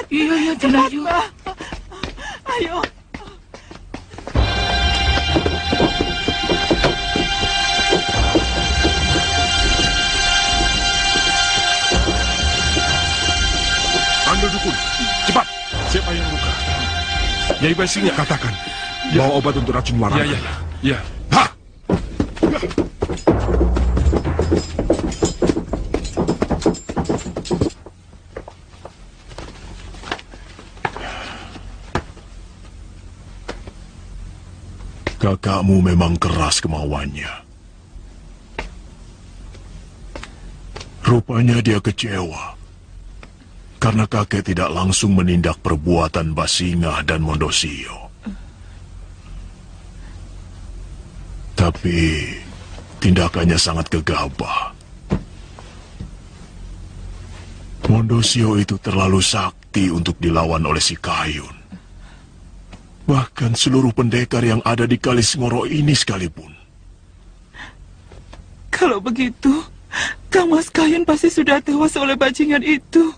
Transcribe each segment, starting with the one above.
Iya, iya, Dinayu. Ayo. Panggil dukun, cepat. Siapa yang luka? Nyai Basingah, katakan. Bawa obat untuk racun warangan. Ya, ya, ya. Ha! Kakakmu memang keras kemauannya. Rupanya dia kecewa karena kakek tidak langsung menindak perbuatan Basingah dan Mondosio. Tapi tindakannya sangat gegabah. Mondosio itu terlalu sakti untuk dilawan oleh si Kayun. Bahkan seluruh pendekar yang ada di Kalisngoro ini sekalipun. Kalau begitu, Kang Mas Kayun pasti sudah tewas oleh bajingan itu.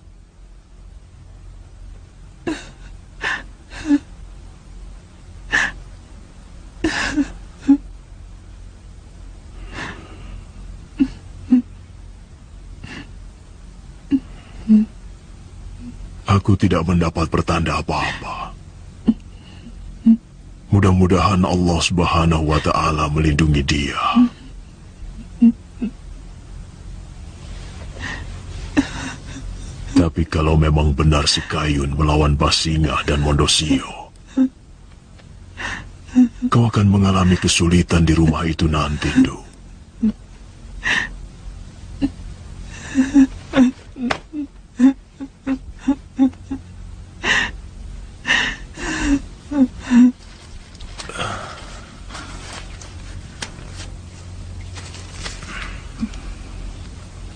Aku tidak mendapat pertanda apa-apa. Mudah-mudahan Allah Subhanahu wa Ta'ala melindungi dia. Tapi kalau memang benar si Kayun melawan Basingah dan Mondosio, kau akan mengalami kesulitan di rumah itu nanti, Du.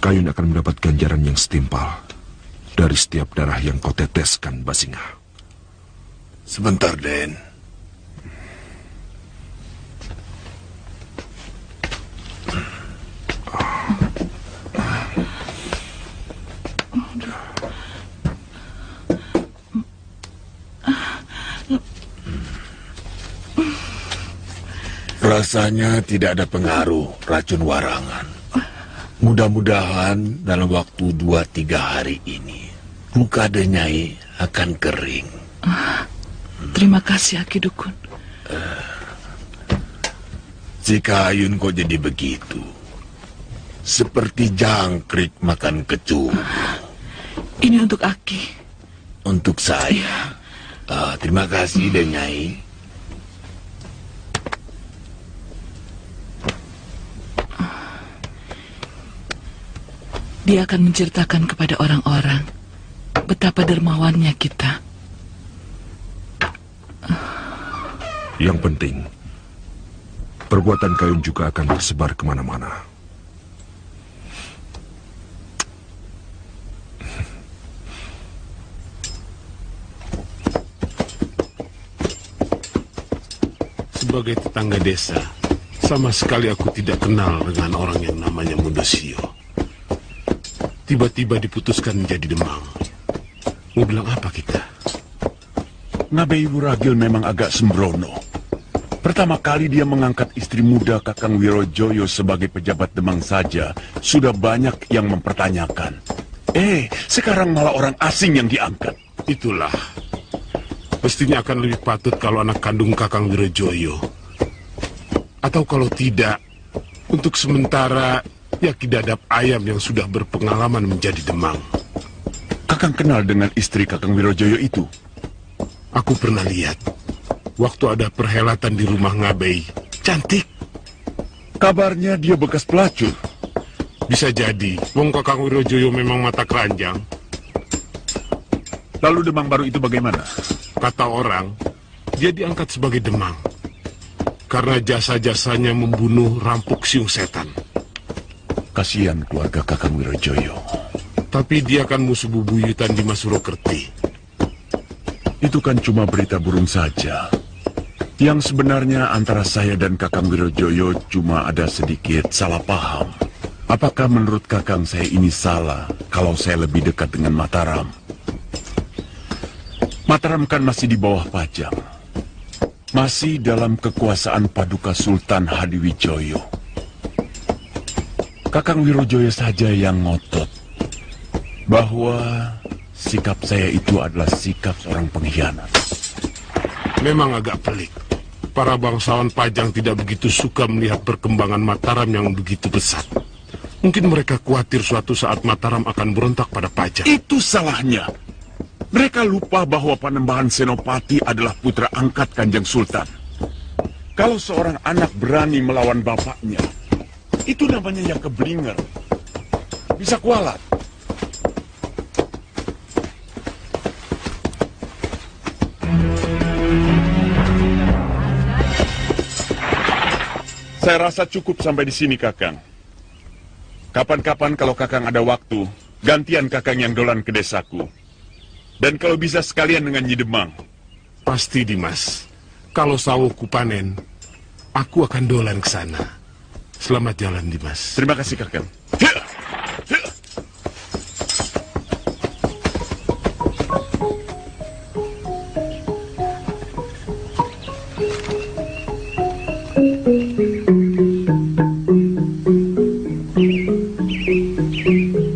Kayun akan mendapat ganjaran yang setimpal dari setiap darah yang kau teteskan, Basingah. Sebentar, Den. Rasanya tidak ada pengaruh racun warangan. Mudah-mudahan dalam waktu 2-3 hari ini luka Nyai akan kering. Terima kasih, Aki Dukun. Jika Ayun kok jadi begitu, seperti jangkrik makan kecubung. Ini untuk Aki. Untuk saya. Terima kasih, Nyai. Dia akan menceritakan kepada orang-orang betapa dermawannya kita. Yang penting, perbuatan Kayun juga akan tersebar kemana-mana. Sebagai tetangga desa, sama sekali aku tidak kenal dengan orang yang namanya Mondosio. Tiba-tiba diputuskan menjadi demang. Mau bilang apa kita? Ngabei Wuragil memang agak sembrono. Pertama kali dia mengangkat istri muda Kakang Wirojoyo sebagai pejabat Demang saja, sudah banyak yang mempertanyakan. Sekarang malah orang asing yang diangkat. Itulah. Mestinya akan lebih patut kalau anak kandung Kakang Wirojoyo. Atau kalau tidak, untuk sementara Yaki Dadap Ayam yang sudah berpengalaman menjadi demang. Kakang kenal dengan istri Kakang Wirojoyo itu? Aku pernah lihat. Waktu ada perhelatan di rumah Ngabei. Cantik. Kabarnya dia bekas pelacur. Bisa jadi. Wong Kakang Wirojoyo memang mata keranjang. Lalu demang baru itu bagaimana? Kata orang, dia diangkat sebagai demang. Karena jasa-jasanya membunuh rampok siung setan. Kasihan keluarga Kakang Wirojoyo. Tapi dia kan musuh bubuyutan di Masurokerti. Itu kan cuma berita burung saja. Yang sebenarnya antara saya dan Kakang Wirojoyo cuma ada sedikit salah paham. Apakah menurut Kakang saya ini salah kalau saya lebih dekat dengan Mataram? Mataram kan masih di bawah pajang. Masih dalam kekuasaan Paduka Sultan Hadiwijoyo. Kakang Wirojoyo saja yang ngotot bahwa sikap saya itu adalah sikap seorang pengkhianat. Memang agak pelik. Para bangsawan Pajang tidak begitu suka melihat perkembangan Mataram yang begitu pesat. Mungkin mereka khawatir suatu saat Mataram akan berontak pada Pajang. Itu salahnya. Mereka lupa bahwa Panembahan Senopati adalah putra angkat Kanjeng Sultan. Kalau seorang anak berani melawan bapaknya, itu namanya yang keblinger. Bisa kualat. Saya rasa cukup sampai di sini, Kakang. Kapan-kapan kalau Kakang ada waktu, gantian Kakang yang dolan ke desaku. Dan kalau bisa sekalian dengan Nyi Demang. Pasti, Dimas. Kalau sawahku panen, aku akan dolan ke sana. Selamat jalan, Dimas. Terima kasih, Kakang.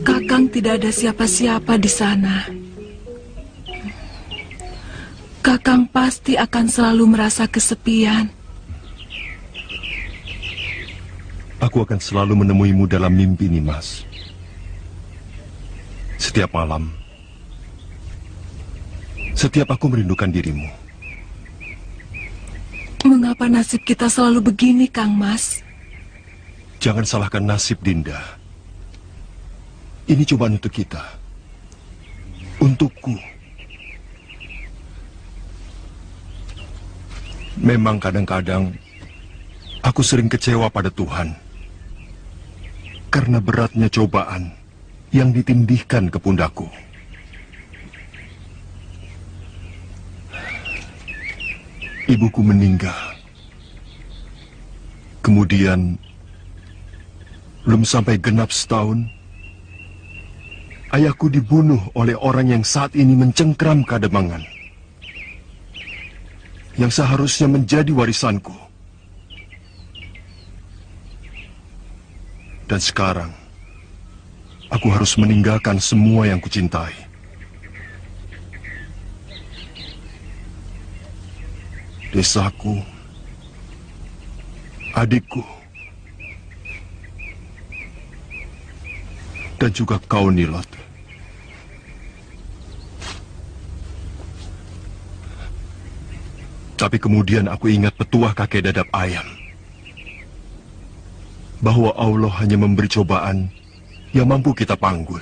Kakang tidak ada siapa-siapa di sana. Kakang pasti akan selalu merasa kesepian. Aku akan selalu menemuimu dalam mimpi, Nimas. Setiap malam, setiap aku merindukan dirimu. Mengapa nasib kita selalu begini, Kang Mas? Jangan salahkan nasib, Dinda. Ini cobaan untuk kita. Untukku. Memang kadang-kadang aku sering kecewa pada Tuhan. Karena beratnya cobaan yang ditindihkan ke pundakku. Ibuku meninggal. Kemudian, belum sampai genap setahun, ayahku dibunuh oleh orang yang saat ini mencengkram Kademangan. Yang seharusnya menjadi warisanku. Dan sekarang, aku harus meninggalkan semua yang kucintai. Desaku, adikku, dan juga kau, Nilot. Tapi kemudian aku ingat petuah kakek dadap ayam. Bahwa Allah hanya memberi cobaan yang mampu kita panggul.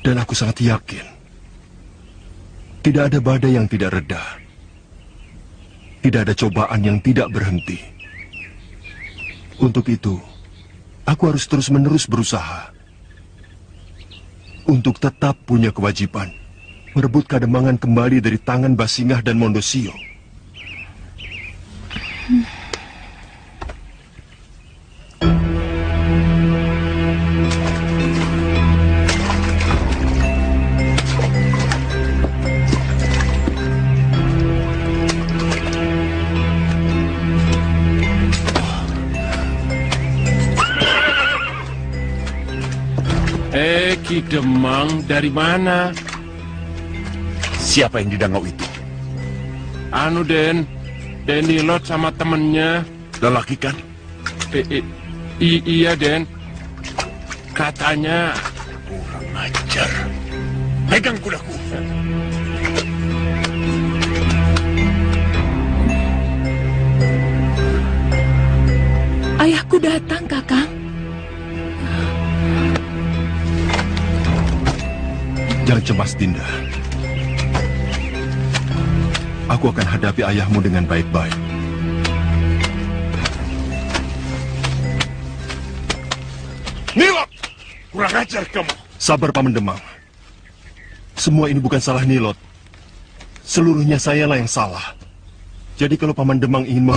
Dan aku sangat yakin, tidak ada badai yang tidak reda. Tidak ada cobaan yang tidak berhenti. Untuk itu, aku harus terus-menerus berusaha. Untuk tetap punya kewajiban merebut Kademangan kembali dari tangan Basingah dan Mondosio. Ki Demang dari mana? Siapa yang di dangau itu? Anu Den Nilot sama temennya. Lelaki kan? Iya Den. Katanya kurang ajar. Pegang kudaku. Ayahku datang, Kakang. Jangan cemas, Dinda. Aku akan hadapi ayahmu dengan baik-baik. Nilot! Kurang ajar kamu. Sabar, Paman Demang. Semua ini bukan salah Nilot. Seluruhnya sayalah yang salah. Jadi kalau Paman Demang ingin